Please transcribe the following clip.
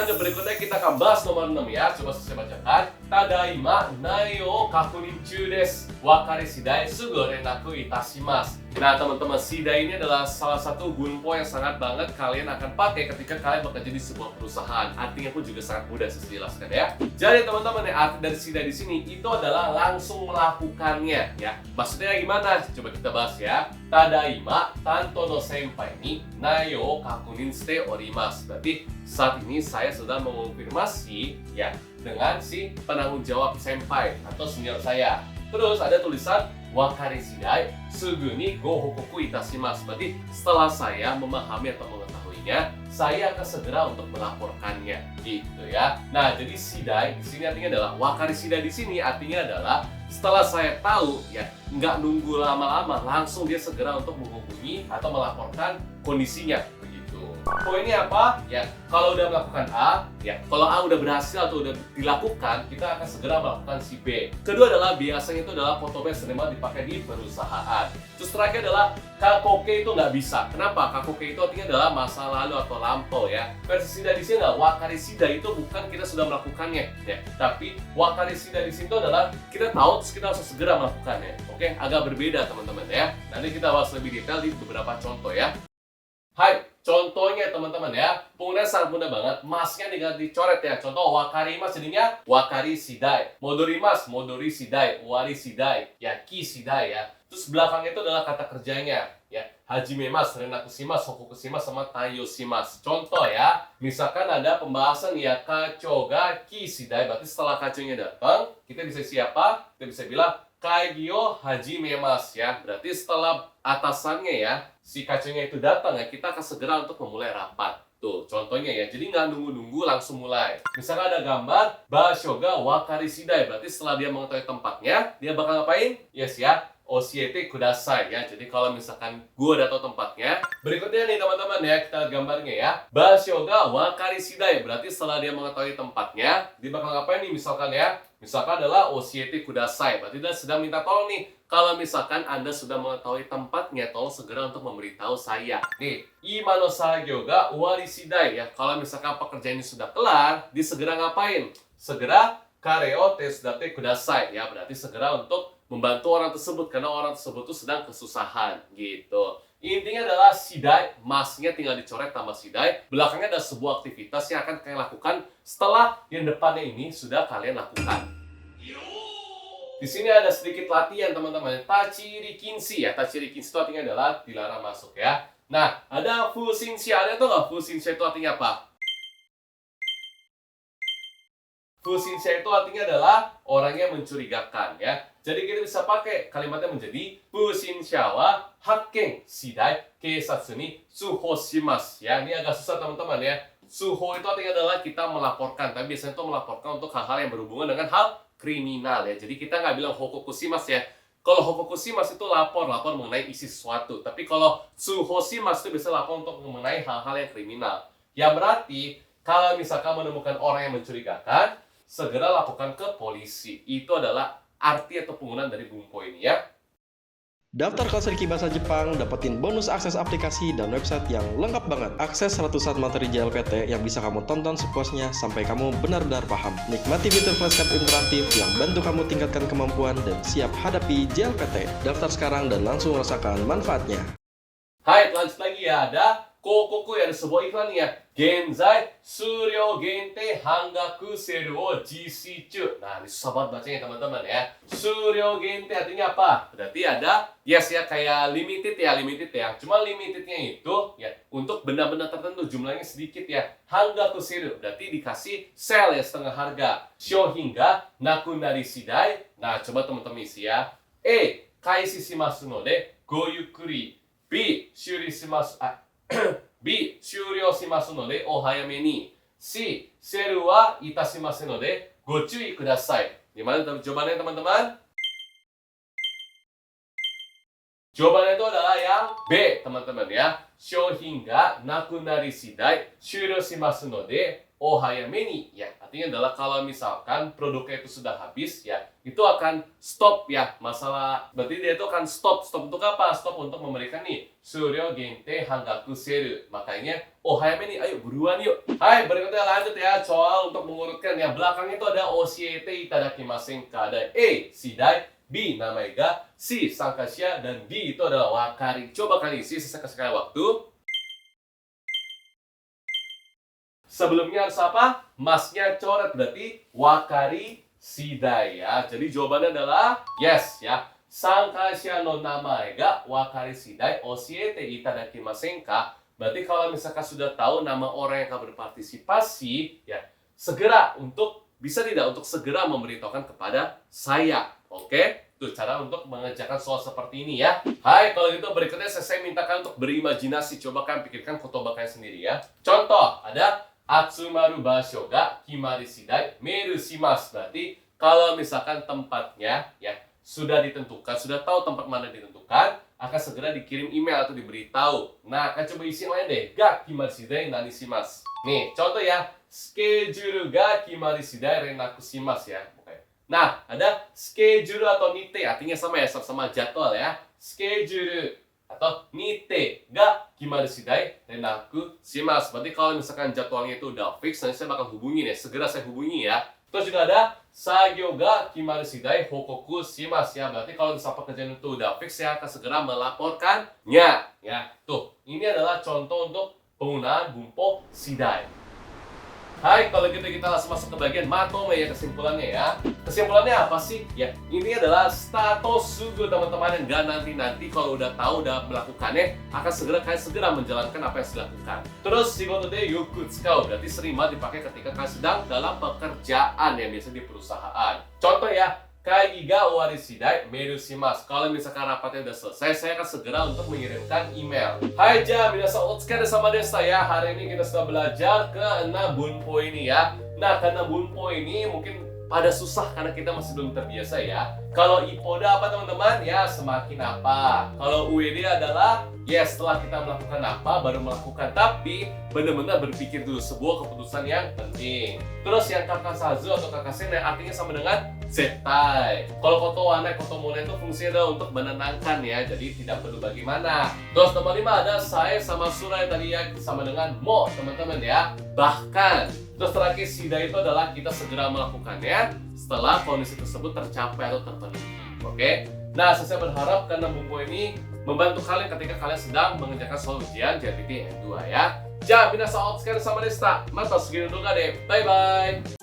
dan berikutnya kita akan bahas nomor 6 ya. Coba saya bacakan. Tadaima nai o kakunin chū desu. Wakare shidai sugu rennaku itashimasu. Nah teman-teman, shidai ini adalah salah satu gunpo yang sangat banget kalian akan pakai ketika kalian bekerja di sebuah perusahaan. Artinya pun juga sangat mudah saya jelaskan ya. Jadi teman-teman ya, arti dari shidai di sini itu adalah langsung melakukannya ya. Maksudnya gimana? Coba kita bahas ya. Tadaima tanto no senpai ni nai o kakunin shite orimasu. Berarti saat ini saya sedang mengonfirmasi ya dengan si penanggung jawab senpai atau senior saya. Terus ada tulisan wakare shidai sugu ni go hokoku itashimasu. Berarti setelah saya memahami atau mengetahuinya, saya akan segera untuk melaporkannya, gitu ya. Nah, jadi shidai di sini artinya adalah wakare shidai di sini artinya adalah setelah saya tahu ya, nggak nunggu lama-lama, langsung dia segera untuk menghubungi atau melaporkan kondisinya. Poinnya apa? Ya, kalau udah melakukan A, ya, kalau A udah berhasil atau udah dilakukan, kita akan segera melakukan si B. Kedua adalah biasanya itu adalah kotobe sering banget dipakai di perusahaan. Terus terakhir adalah kakoke itu nggak bisa. Kenapa? Kakoke itu artinya adalah masa lalu atau lampau ya. Versi shida di sini adalah wakare shida itu bukan kita sudah melakukannya ya, tapi wakare shida di sini itu adalah kita tahu terus kita harus segera melakukannya. Oke, agak berbeda teman-teman ya. Nanti kita bahas lebih detail di beberapa contoh ya. Hai, contohnya teman-teman ya, penggunaan sangat mudah banget. Masnya tinggal dicoret ya. Contoh wakarimasu jadinya wakari shidai, modorimasu modori shidai, wari shidai, ya ki shidai ya. Terus belakangnya itu adalah kata kerjanya ya. Hajimemasu, rennakushimasu, hokokushimasu, sama taiyoshimasu. Contoh ya, misalkan ada pembahasan ya kacho ga ki shidai, berarti setelah kachonya datang, kita bisa siapa? Kita bisa bilang kaigi o hajimemasu ya. Berarti setelah atasannya ya, si kaconya itu datang ya, kita akan segera untuk memulai rapat. Tuh, contohnya ya. Jadi nggak nunggu-nunggu, langsung mulai. Misalkan ada gambar basho ga wakari shidai, berarti setelah dia mengetahui tempatnya, dia bakal ngapain? Yes ya, oshiete kudasai ya. Jadi kalau misalkan gue udah tahu tempatnya, berikutnya nih teman-teman ya, kita lihat gambarnya ya. Basho ga wakari shidai, berarti setelah dia mengetahui tempatnya, dia bakal ngapain nih misalkan ya? Misalkan adalah oshiete kudasai, berarti dia sedang minta tolong nih. Kalau misalkan Anda sudah mengetahui tempatnya, tolong segera untuk memberitahu saya. Nih, ima no sagyo ga owari shidai ya. Kalau misalkan pekerjaan ini sudah kelar, dia segera ngapain? Segera kare o tesudatte kudasai ya. Berarti segera untuk membantu orang tersebut karena orang tersebut itu sedang kesusahan gitu. Intinya adalah shidai, masnya tinggal dicoret tambah shidai. Belakangnya ada sebuah aktivitas yang akan kalian lakukan setelah yang depannya ini sudah kalian lakukan. Di sini ada sedikit latihan teman-teman. Tachiri kinshi ya. Tachiri kinshi itu artinya adalah dilarang masuk ya. Nah, ada fushinsha. Ada tuh nggak fushinsha itu artinya apa? Fushinsha itu artinya adalah orang yang mencurigakan ya. Jadi kita bisa pakai kalimatnya menjadi fushinsha wa hakken shidai keisatsu ni tsuhou shimasu ya. Ini agak susah teman-teman ya. Tsuhou itu artinya adalah kita melaporkan, tapi biasanya itu melaporkan untuk hal-hal yang berhubungan dengan hal kriminal ya. Jadi kita nggak bilang hokokushimasu ya. Kalau hokokushimasu itu lapor mengenai isi sesuatu. Tapi kalau tsuhoshimasu itu bisa lapor untuk mengenai hal-hal yang kriminal. Yang berarti kalau misalkan menemukan orang yang mencurigakan, segera laporkan ke polisi. Itu adalah arti atau penggunaan dari bumpo ini ya. Daftar kelas Riki Bahasa Jepang, dapetin bonus akses aplikasi dan website yang lengkap banget. Akses ratusan materi JLPT yang bisa kamu tonton sepuasnya sampai kamu benar-benar paham. Nikmati fitur flashcard interaktif yang bantu kamu tingkatkan kemampuan dan siap hadapi JLPT. Daftar sekarang dan langsung rasakan manfaatnya. Hai, lanjut lagi ya. Ada kokoku ya, ada sebuah iklan ya. Genzai suryou gente hangaku sale wo jishichu. Nah, ini susah banget bacanya teman-teman ya. Suryou gente artinya apa? Berarti ada yes ya, kayak limited ya. Cuma limitednya itu ya untuk benda-benda tertentu, jumlahnya sedikit ya. Hangaku sale berarti dikasih sale ya, setengah harga. Shouhin ga nakunari shidai. Nah, coba teman-teman isi ya. A, kaisi shimasu node go yukkuri. B, 終了します。B、終了しますのでお早めに。C、セールはいたしますのでご注意ください。Gimana jawabannya teman-teman? Jawabannya itu adalah yang B teman-teman ya. 商品がなくなり次第終了しますので ohayameni ya. Artinya adalah kalau misalkan produknya itu sudah habis ya, itu akan stop ya. Masalah berarti dia itu akan stop. Stop untuk apa? Stop untuk memberikan nih Suryo Gente Hangaku Sale. Makanya ohayameni, ayo buruan yuk. Hai, berikutnya lanjut ya. Soal untuk mengurutkan ya. Belakang itu ada oshiete itadakimasen ka. Ada A, shidai, B, namae ga, C, sankasya, dan D itu adalah wakari. Coba kali isi sekali waktu. Sebelumnya harus apa? Masnya coret, berarti wakari shidai ya. Jadi jawabannya adalah yes ya. Sankasya no namae ga wakari shidai oshiete itadakimasen ka. Berarti kalau misalkan sudah tahu nama orang yang akan berpartisipasi ya, segera untuk bisa tidak untuk segera memberitahukan kepada saya. Oke? Itu cara untuk mengerjakan soal seperti ini ya. Hai, kalau gitu berikutnya saya minta kalian untuk berimajinasi. Coba kalian pikirkan kotoba kalian sendiri ya. Contoh, ada atsumaru basho ga kimari shidai meiru shimasu. Berarti kalau misalkan tempatnya ya sudah ditentukan, sudah tahu tempat mana ditentukan, akan segera dikirim email atau diberitahu. Nah, akan coba isi lain deh. Ga kimari shidai nani shimasu. Nih, contoh ya. Schedule ga kimari shidai renaku shimasu ya. Nah, ada schedule atau nite, artinya sama ya, sama jadwal ya. Schedule atau nite ga kimari shidai renaku shimasu. Berarti kalau misalkan jadwalnya itu udah fix, nanti saya bakal hubungi ya, segera saya hubungi ya. Terus juga ada sagyo ga kimari shidai hokoku shimasu ya. Berarti kalau misalkan pekerjaan itu udah fix, saya akan segera melaporkannya ya. Tuh, ini adalah contoh untuk penggunaan bunpo shidai. Hai, kalau gitu kita langsung masuk ke bagian matome ya, kesimpulannya ya. Kesimpulannya apa sih? Ya, ini adalah status sugu teman-teman, yang nggak nanti-nanti kalau udah tahu, udah melakukannya, akan segera menjalankan apa yang sudah lakukan. Terus, shigoto de yoku tsukau, berarti sering banget dipakai ketika kalian sedang dalam pekerjaan yang biasa di perusahaan. Contoh ya, kaigi ga owari shidai meiru shimasu. Kalau misalkan rapatnya udah selesai, saya akan segera untuk mengirimkan email. Hai ja, minasan otsukare sama deshita ya. Hari ini kita sudah belajar ke 6 bunpo ini ya. Nah, karena bunpo ini mungkin pada susah karena kita masih belum terbiasa ya. Kalau ipoda apa teman-teman? Ya, semakin apa. Kalau ued adalah ya setelah kita melakukan apa baru melakukan, tapi benar-benar berpikir dulu, sebuah keputusan yang penting. Terus yang kakasazu atau kakasen yang artinya sama dengan zettai. Kalau koto wa nai, koto mo nai itu fungsinya adalah untuk menenangkan ya, jadi tidak perlu bagaimana. Terus nomor 5 ada sae sama surai tadi ya, sama dengan mo teman-teman ya, bahkan. Terus terakhir shidai itu adalah kita segera melakukannya setelah kondisi tersebut tercapai atau terpenuhi. Oke? Nah, saya berharap karena bunpo ini membantu kalian ketika kalian sedang mengerjakan soal ujian JLPT N2 ya. Ja, minasan otsukare sama deshita. Mata sugi no doga de. Bye bye.